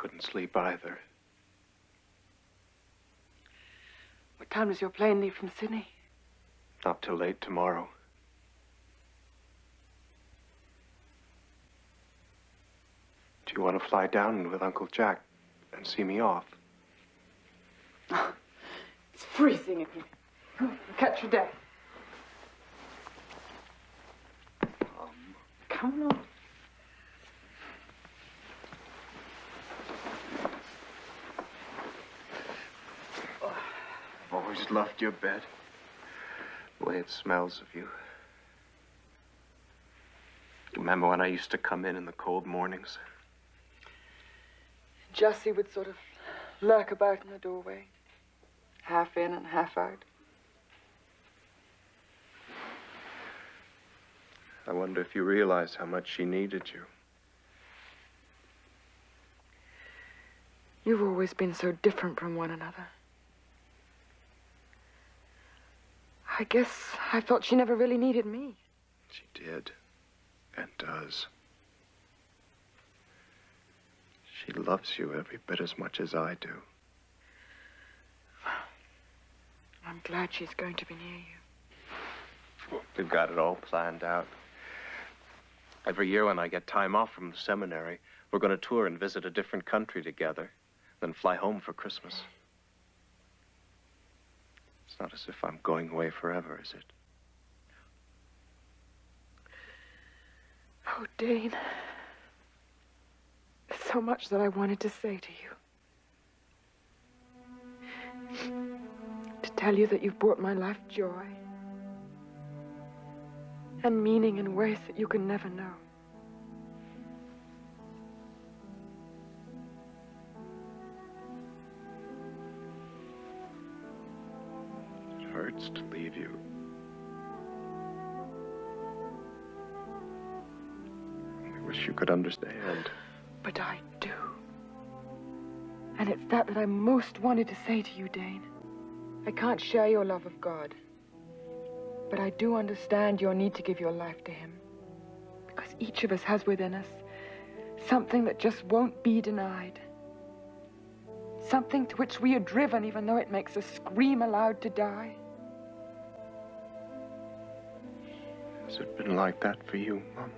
couldn't sleep either. What time does your plane leave from Sydney? Not till late tomorrow. Do you want to fly down with Uncle Jack and see me off? Oh, it's freezing in here. Catch your day. Come on. I've always loved your bed. The way it smells of you. Remember when I used to come in the cold mornings? Jessie would sort of lurk about in the doorway. Half in and half out. I wonder if you realize how much she needed you. You've always been so different from one another. I guess I thought she never really needed me. She did, and does. She loves you every bit as much as I do. I'm glad she's going to be near you. We've got it all planned out. Every year when I get time off from the seminary, we're going to tour and visit a different country together, then fly home for Christmas. It's not as if I'm going away forever, is it? Oh, Dane. There's so much that I wanted to say to you. To tell you that you've brought my life joy. And meaning in ways that you can never know. It hurts to leave you. I wish you could understand. But I do. And it's that I most wanted to say to you, Dane. I can't share your love of God. But I do understand your need to give your life to him. Because each of us has within us something that just won't be denied. Something to which we are driven even though it makes us scream aloud to die. Has it been like that for you, Mom?